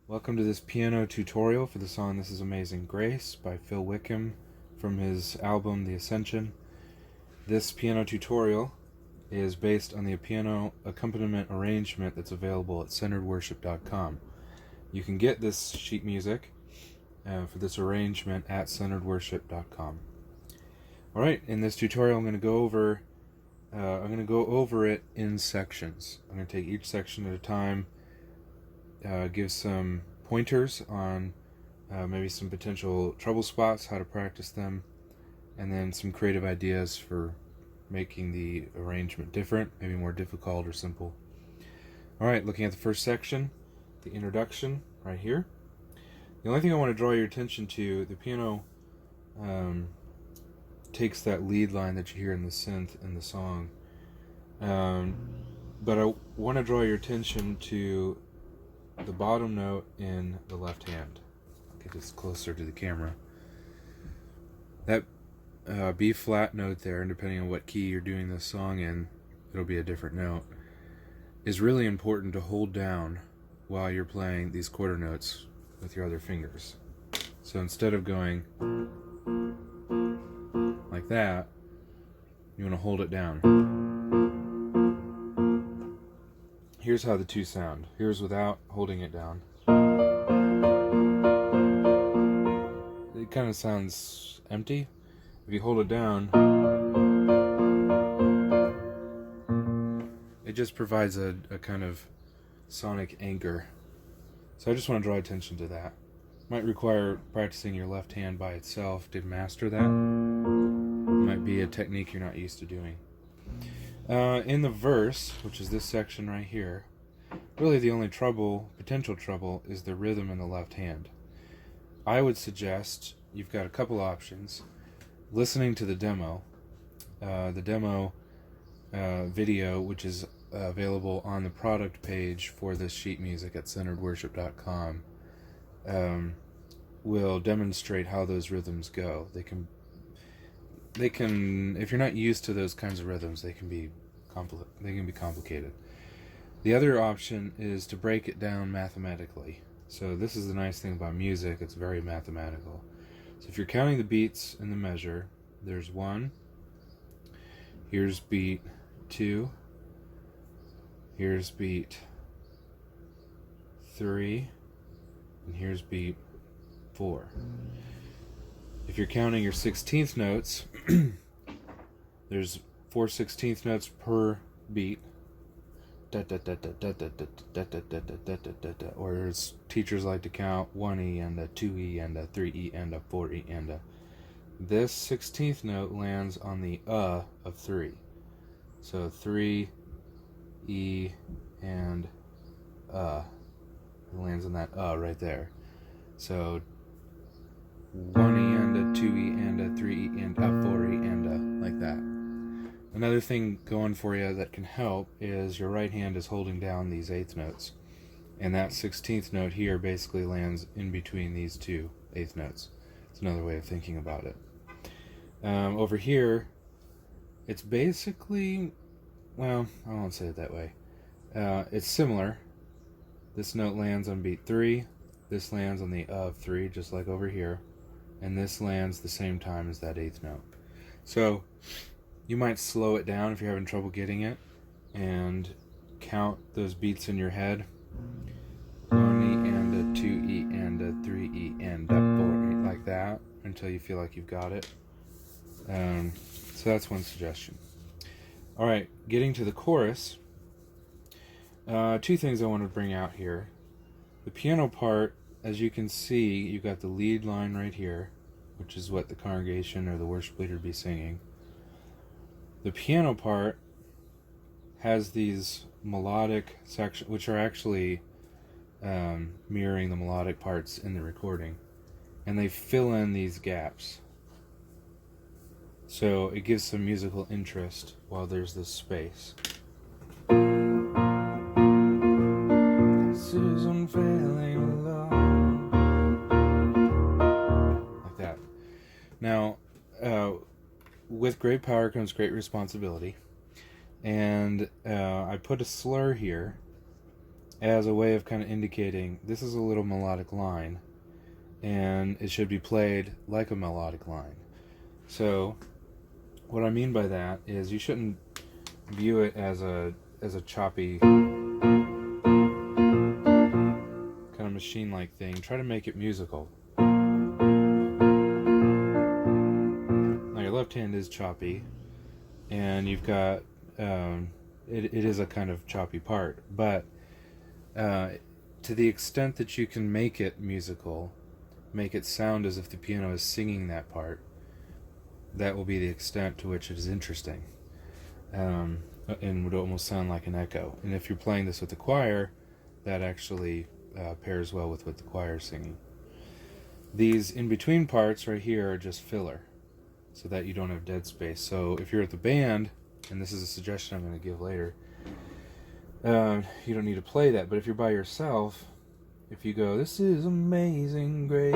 Welcome to this piano tutorial for the song This Is Amazing Grace by Phil Wickham from his album The Ascension. This piano tutorial is based on the piano accompaniment arrangement that's available at centeredworship.com. You can get this sheet music for this arrangement at centeredworship.com. Alright, in this tutorial I'm going to go over it in sections. I'm going to take each section at a time, give some pointers on maybe some potential trouble spots, how to practice them, and then some creative ideas for making the arrangement different, maybe more difficult or simple. Alright, looking at the first section, the introduction right here. The only thing I want to draw your attention to, the piano takes that lead line that you hear in the synth in the song, but I want to draw your attention to the bottom note in the left hand. I'll get this closer to the camera. That B flat note there, and depending on what key you're doing this song in, it'll be a different note, is really important to hold down while you're playing these quarter notes with your other fingers. So instead of going like that, you want to hold it down. Here's how the two sound. Here's without holding it down. It kind of sounds empty. If you hold it down, it just provides a kind of sonic anchor. So I just want to draw attention to that. Might require practicing your left hand by itself to master that. Might be a technique you're not used to doing. In the verse, which is this section right here, really the only potential trouble, is the rhythm in the left hand. I would suggest you've got a couple options. Listening to the demo video, which is available on the product page for this sheet music at centeredworship.com, will demonstrate how those rhythms go. They can, if you're not used to those kinds of rhythms, they can be complicated. The other option is to break it down mathematically. So this is the nice thing about music, it's very mathematical. So if you're counting the beats in the measure, there's 1, here's beat 2, here's beat 3, and here's beat 4. If you're counting your 16th notes, there's 4 16th notes per beat, or as teachers like to count, 1E and a 2E and a 3E and a 4E and a. This 16th note lands on the of 3. So 3, E, and it lands on that right there. So 1E and a 2E and a 3E and a 4E and a, like that. Another thing going for you that can help is your right hand is holding down these 8th notes, and that 16th note here basically lands in between these two 8th notes. It's another way of thinking about it. Over here, it's basically, well, I won't say it that way. It's similar. This note lands on beat 3, this lands on the of 3, just like over here, and this lands the same time as that 8th note. So you might slow it down if you're having trouble getting it, and count those beats in your head. 1E and a 2E and a 3E and a 4E, like that, until you feel like you've got it. So that's one suggestion. Alright, getting to the chorus, 2 things I want to bring out here. The piano part, as you can see, you've got the lead line right here, which is what the congregation or the worship leader would be singing. The piano part has these melodic sections, which are actually mirroring the melodic parts in the recording, and they fill in these gaps. So it gives some musical interest while there's this space. This is unfailing love. Like that. Now, with great power comes great responsibility, and I put a slur here as a way of kind of indicating this is a little melodic line, and it should be played like a melodic line. So what I mean by that is you shouldn't view it as a choppy kind of machine-like thing. Try to make it musical. Now your left hand is choppy, and you've got it is a kind of choppy part, but to the extent that you can make it musical, make it sound as if the piano is singing that part, that will be the extent to which it is interesting, and would almost sound like an echo. And if you're playing this with the choir, that actually pairs well with what the choir is singing. These in-between parts right here are just filler, so that you don't have dead space. So if you're at the band, and this is a suggestion I'm going to give later, you don't need to play that. But if you're by yourself, if you go, "This is amazing grace,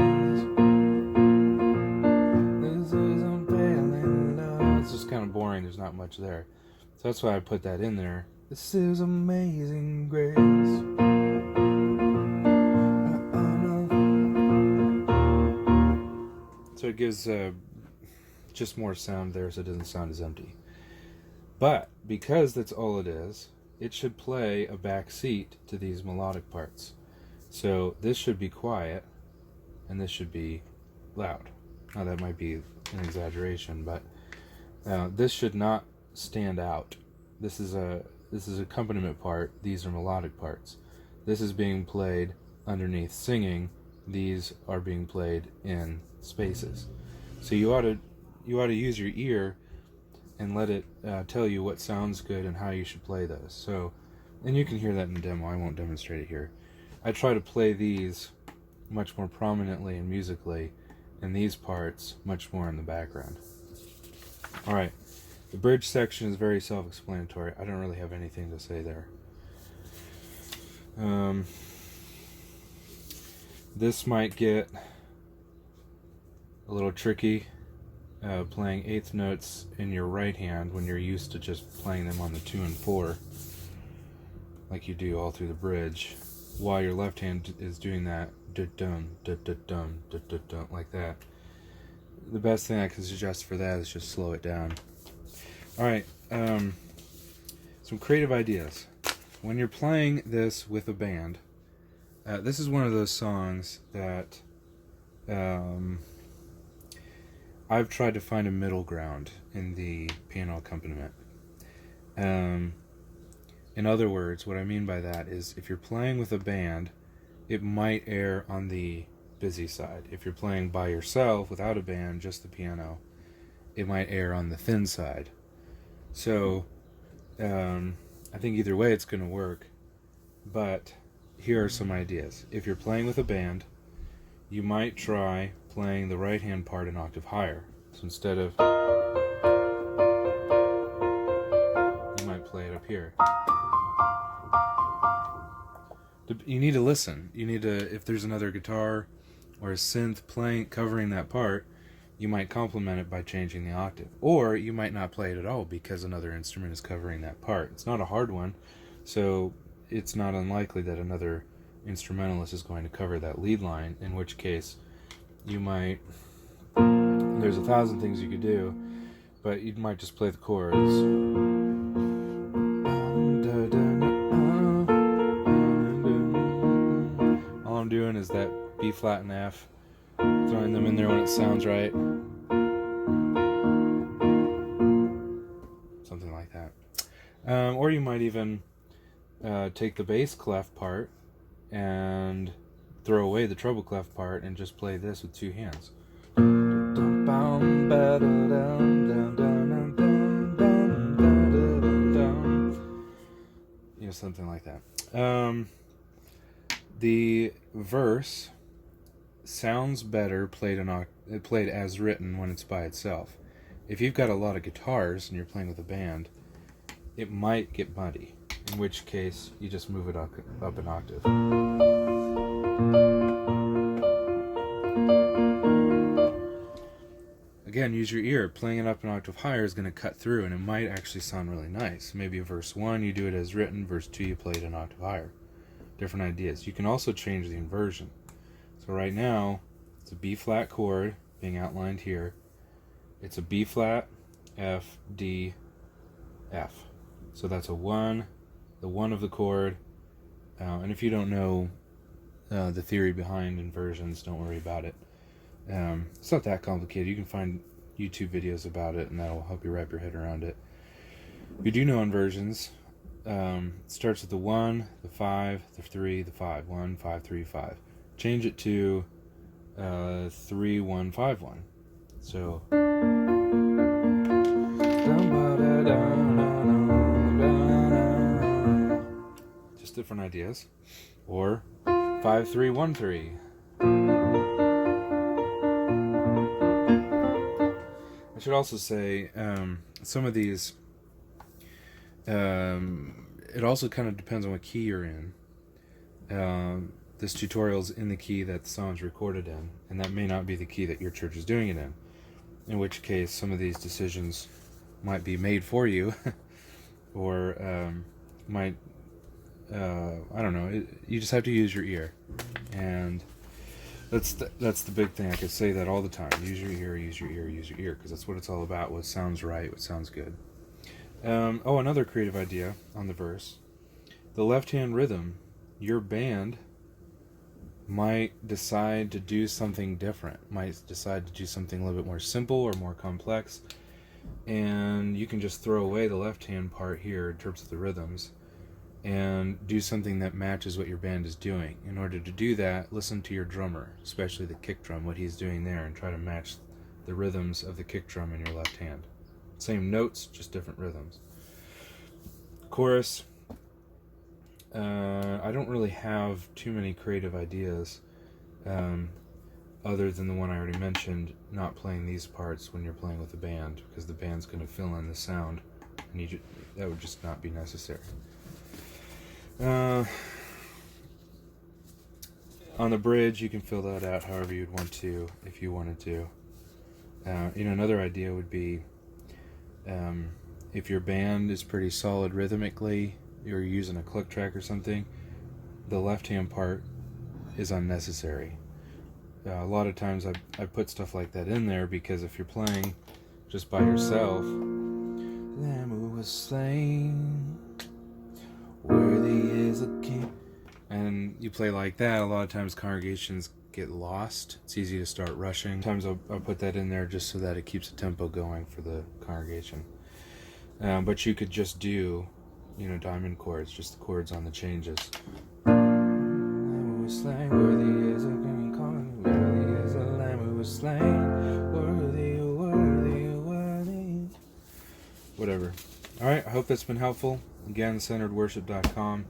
this is unfailing love," it's just kind of boring. There's not much there. So that's why I put that in there. This is amazing grace. So it gives just more sound there, so it doesn't sound as empty. But because that's all it is, it should play a back seat to these melodic parts. So this should be quiet, and this should be loud. Now that might be an exaggeration, but this should not stand out. This is accompaniment part. These are melodic parts. This is being played underneath singing. These are being played in spaces. So you ought to use your ear and let it tell you what sounds good and how you should play those. So, and you can hear that in the demo. I won't demonstrate it here. I try to play these much more prominently and musically, and these parts much more in the background. All right, the bridge section is very self-explanatory. I don't really have anything to say there. This might get a little tricky, playing eighth notes in your right hand when you're used to just playing them on the 2 and 4 like you do all through the bridge, while your left hand is doing that da-dum, da-da-dum, da-da-dum, like that. The best thing I can suggest for that is just slow it down. Alright, some creative ideas. When you're playing this with a band, this is one of those songs that I've tried to find a middle ground in the piano accompaniment. In other words, what I mean by that is if you're playing with a band, it might err on the busy side. If you're playing by yourself without a band, just the piano, it might err on the thin side. So I think either way it's going to work, but here are some ideas. If you're playing with a band, you might try playing the right hand part an octave higher. So instead of, you might play it up here. You need to listen. You need to, if there's another guitar or a synth covering that part, you might complement it by changing the octave. Or you might not play it at all because another instrument is covering that part. It's not a hard one, so it's not unlikely that another instrumentalist is going to cover that lead line, in which case you might, there's 1,000 things you could do, but you might just play the chords. All I'm doing is that B flat and F, throwing them in there when it sounds right. Something like that. Or you might even take the bass clef part and throw away the treble clef part and just play this with 2 hands. You know, something like that. The verse sounds better played as written when it's by itself. If you've got a lot of guitars and you're playing with a band, it might get muddy, in which case you just move it up an octave. Again, use your ear. Playing it up an octave higher is going to cut through, and it might actually sound really nice. Maybe verse 1 you do it as written, verse 2 you play it an octave higher. different ideas. You can also change the inversion. So right now, it's a B flat chord being outlined here. It's a B flat, F, D, F. So that's a 1, the 1 of the chord. And if you don't know the theory behind inversions, don't worry about it. It's not that complicated. You can find YouTube videos about it, and that'll help you wrap your head around it. If you do know inversions, it starts with the 1, the 5, the 3, the 5. 1, 5, 3, 5. Change it to 3, 1, 5, 1. So just different ideas. Or 5, 3, 1, 3. I should also say some of these, it also kind of depends on what key you're in. This tutorial's in the key that the song's recorded in, and that may not be the key that your church is doing it in which case some of these decisions might be made for you, or might, I don't know, you just have to use your ear, and that's the big thing. I could say that all the time. Use your ear, use your ear, use your ear, because that's what it's all about, what sounds right, what sounds good. Another creative idea on the verse. The left-hand rhythm, your band might decide to do something different, might decide to do something a little bit more simple or more complex, and you can just throw away the left-hand part here in terms of the rhythms and do something that matches what your band is doing. In order to do that, listen to your drummer, especially the kick drum, what he's doing there, and try to match the rhythms of the kick drum in your left hand. Same notes, just different rhythms. Chorus, I don't really have too many creative ideas other than the one I already mentioned, not playing these parts when you're playing with the band, because the band's going to fill in the sound, and that would just not be necessary. On the bridge, you can fill that out however you'd want to, if you wanted to. Another idea would be, if your band is pretty solid rhythmically, you're using a click track or something, the left-hand part is unnecessary. A lot of times I put stuff like that in there because if you're playing just by yourself, Lamb who was slain, worthy is a king, and you play like that, a lot of times congregations get lost. It's easy to start rushing. Sometimes I'll put that in there just so that it keeps the tempo going for the congregation. But you could just do, diamond chords, just the chords on the changes. Lamb who was slain, worthy is a king, worthy is a lamb who was slain, worthy, worthy, worthy. Whatever. Alright, I hope that's been helpful. Again, centeredworship.com.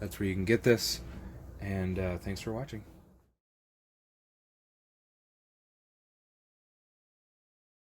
That's where you can get this. And thanks for watching.